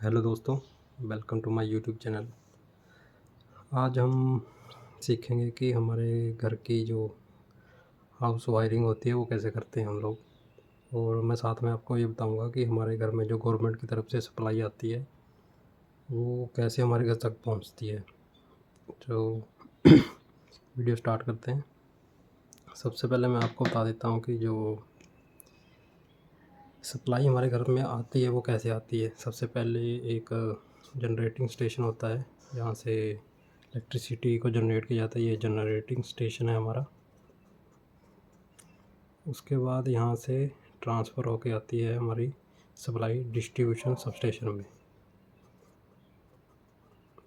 Hello दोस्तों, welcome to my YouTube channel. आज हम सीखेंगे कि हमारे घर की जो हाउस वायरिंग होती है वो कैसे करते हैं हम लोग। और मैं साथ में आपको ये बताऊंगा कि हमारे घर में जो गवर्नमेंट की तरफ से सप्लाई आती है वो कैसे हमारे घर तक पहुंचती है। तो वीडियो स्टार्ट करते हैं। सबसे पहले मैं आपको बता देता हूँ कि जो सप्लाई हमारे घर में आती है वो कैसे आती है। सबसे पहले एक जनरेटिंग स्टेशन होता है जहाँ से इलेक्ट्रिसिटी को जनरेट किया जाता है। ये जनरेटिंग स्टेशन है हमारा। उसके बाद यहाँ से ट्रांसफ़र होके आती है हमारी सप्लाई डिस्ट्रीब्यूशन सबस्टेशन में।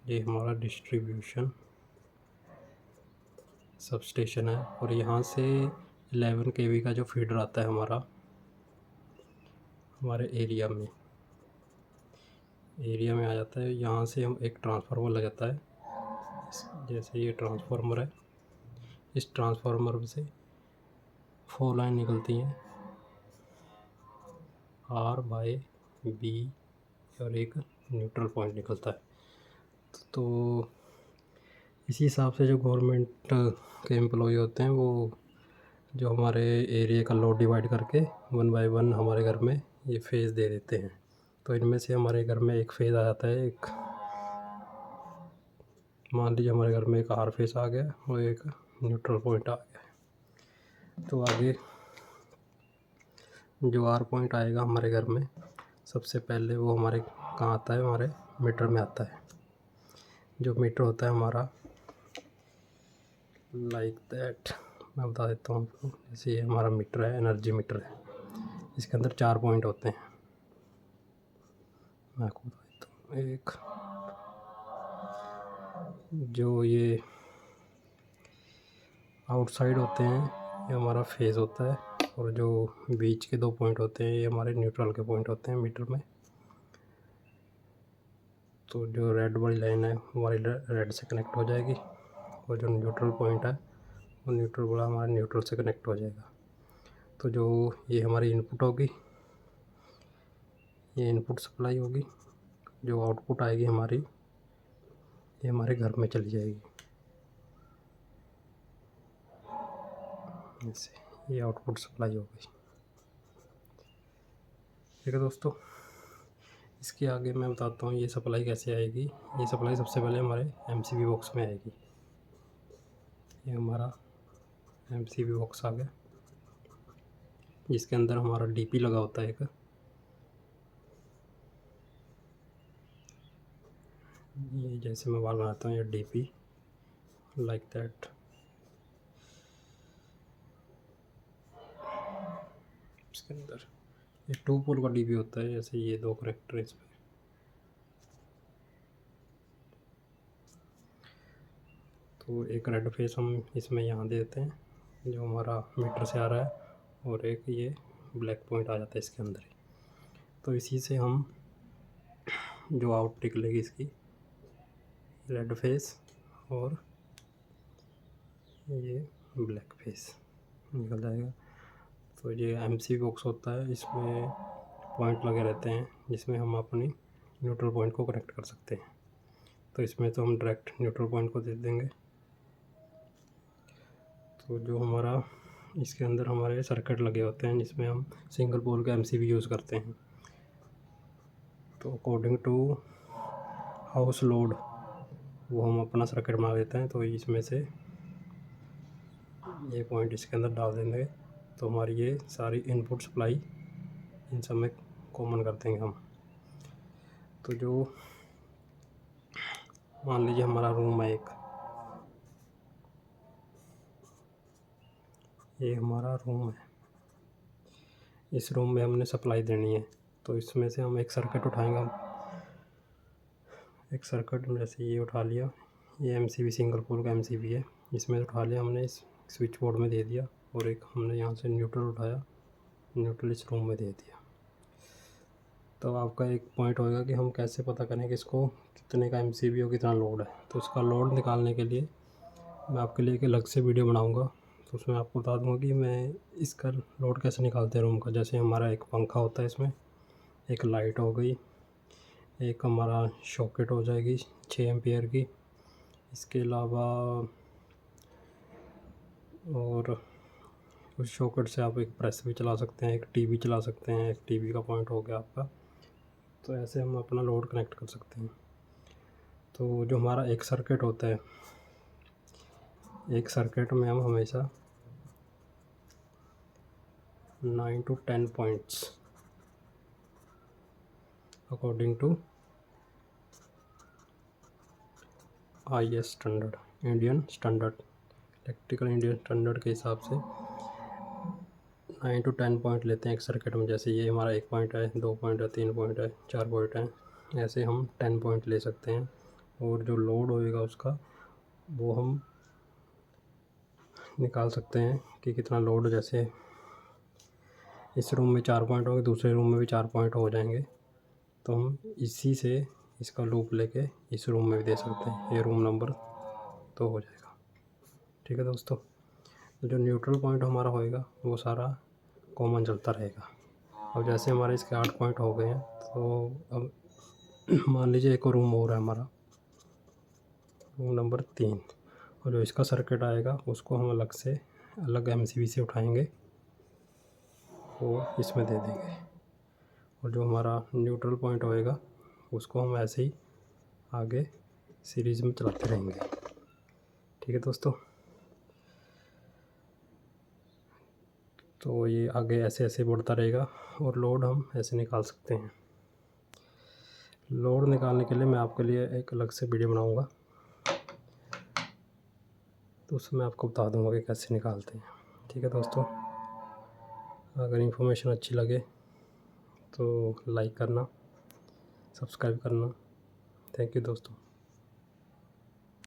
ये हमारा डिस्ट्रीब्यूशन सबस्टेशन है और यहाँ से 11 kV का जो फीडर आता है हमारे एरिया में आ जाता है। यहाँ से हम एक ट्रांसफार्मर लग जाता है। जैसे ये ट्रांसफार्मर है, इस ट्रांसफार्मर से 4 लाइन निकलती हैं, R/B, और एक न्यूट्रल पॉइंट निकलता है। तो इसी हिसाब से जो गवर्नमेंट के एम्प्लॉय होते हैं वो जो हमारे एरिया का लोड डिवाइड करके 1 बाय 1 हमारे घर में ये फेज़ दे देते हैं। तो इनमें से हमारे घर में एक फेज़ आ जाता है। एक मान लीजिए हमारे घर में एक R फेज़ आ गया और एक न्यूट्रल पॉइंट आ गया। तो आगे जो R पॉइंट आएगा हमारे घर में, सबसे पहले वो हमारे कहाँ आता है, हमारे मीटर में आता है। जो मीटर होता है हमारा लाइक दैट, मैं बता देता हूँ आपको। जैसे ये हमारा मीटर है, एनर्जी मीटर है। इसके अंदर 4 पॉइंट होते हैं। मैं आपको बता देता हूँ। एक जो ये आउटसाइड होते हैं ये हमारा फेज़ होता है, और जो बीच के 2 पॉइंट होते हैं ये हमारे न्यूट्रल के पॉइंट होते हैं मीटर में। तो जो रेड वाली लाइन है हमारी रेड से कनेक्ट हो जाएगी, और जो न्यूट्रल पॉइंट है वो न्यूट्रल वाला हमारे न्यूट्रल से कनेक्ट हो जाएगा। तो जो ये हमारी इनपुट होगी, ये इनपुट सप्लाई होगी। जो आउटपुट आएगी हमारी, ये हमारे घर में चली जाएगी। ऐसे ये आउटपुट सप्लाई हो गई। ठीक है दोस्तों, इसके आगे मैं बताता हूँ ये सप्लाई कैसे आएगी। ये सप्लाई सबसे पहले हमारे MCB बॉक्स में आएगी। ये हमारा MCB बॉक्स आ गया, जिसके अंदर हमारा DP लगा होता है एक। ये जैसे मैं बाल बनाता हूँ, ये DP लाइक दैट। इसके अंदर ये 2 पोल का DP होता है। जैसे ये 2 कनेक्टर इसमें। तो एक रेड फेस हम इसमें यहाँ दे देते हैं जो हमारा मीटर से आ रहा है, और एक ये ब्लैक पॉइंट आ जाता है इसके अंदर ही। तो इसी से हम जो आउट निकलेगी इसकी रेड फेस और ये ब्लैक फेस निकल जाएगा। तो ये MCB बॉक्स होता है, इसमें पॉइंट लगे रहते हैं जिसमें हम अपनी न्यूट्रल पॉइंट को कनेक्ट कर सकते हैं। तो इसमें तो हम डायरेक्ट न्यूट्रल पॉइंट को दे देंगे। तो जो हमारा इसके अंदर हमारे सर्किट लगे होते हैं जिसमें हम सिंगल पोल का MCB यूज़ करते हैं। तो अकॉर्डिंग टू हाउस लोड वो हम अपना सर्किट बना देते हैं। तो इसमें से ये पॉइंट इसके अंदर डाल देंगे, तो हमारी ये सारी इनपुट सप्लाई इन सब में कॉमन कर देंगे हम। तो जो मान लीजिए हमारा रूम है एक, ये हमारा रूम है। इस रूम में हमने सप्लाई देनी है। तो इसमें से हम एक सर्किट उठाएंगे। हम एक सर्किट जैसे ये उठा लिया, ये MCB सिंगल पोल का MCB है। इसमें उठा लिया हमने, इस स्विच बोर्ड में दे दिया, और एक हमने यहाँ से न्यूट्रल उठाया, न्यूट्रल इस रूम में दे दिया। तो आपका एक पॉइंट होगा कि हम कैसे पता करें कि इसको कितने का MCB और कितना लोड है। तो इसका लोड निकालने के लिए मैं आपके लिए एक अलग से वीडियो बनाऊंगा। तो उसमें आपको बता दूंगा कि मैं इसका लोड कैसे निकालते हैं रूम का। जैसे हमारा एक पंखा होता है, इसमें एक लाइट हो गई, एक हमारा सॉकेट हो जाएगी 6 एम्पियर की। इसके अलावा और उस सॉकेट से आप एक प्रेस भी चला सकते हैं, एक टीवी चला सकते हैं, एक टीवी का पॉइंट हो गया आपका। तो ऐसे हम अपना लोड कनेक्ट कर सकते हैं। तो जो हमारा एक सर्किट होता है, एक सर्किट में हम हमेशा 9 to 10 points according to IS standard, Indian standard, electrical Indian standard के हिसाब से 9 to 10 पॉइंट लेते हैं एक सर्किट में। जैसे ये हमारा 1 पॉइंट है, 2 पॉइंट है, 3 पॉइंट है, 4 पॉइंट है, ऐसे हम 10 पॉइंट ले सकते हैं। और जो लोड होएगा उसका वो हम निकाल सकते हैं कि कितना लोड। जैसे इस रूम में 4 पॉइंट होंगे, दूसरे रूम में भी 4 पॉइंट हो जाएंगे, तो हम इसी से इसका लूप लेके इस रूम में भी दे सकते हैं। ये रूम नंबर 2 हो जाएगा। ठीक है दोस्तों, तो जो न्यूट्रल पॉइंट हमारा होएगा वो सारा कॉमन चलता रहेगा। अब जैसे हमारे इसके 8 पॉइंट हो गए हैं, तो अब मान लीजिए एक और रूम और है हमारा, रूम नंबर 3, और जो इसका सर्किट आएगा उसको हम अलग MCB से उठाएंगे और इसमें दे देंगे। और जो हमारा न्यूट्रल पॉइंट होएगा उसको हम ऐसे ही आगे सीरीज़ में चलाते रहेंगे। ठीक है दोस्तों, तो ये आगे ऐसे ऐसे बढ़ता रहेगा और लोड हम ऐसे निकाल सकते हैं। लोड निकालने के लिए मैं आपके लिए एक अलग से वीडियो बनाऊंगा, तो उसमें आपको बता दूंगा कि कैसे निकालते हैं। ठीक है दोस्तों, अगर इन्फॉर्मेशन अच्छी लगे तो लाइक करना, सब्सक्राइब करना। थैंक यू दोस्तों।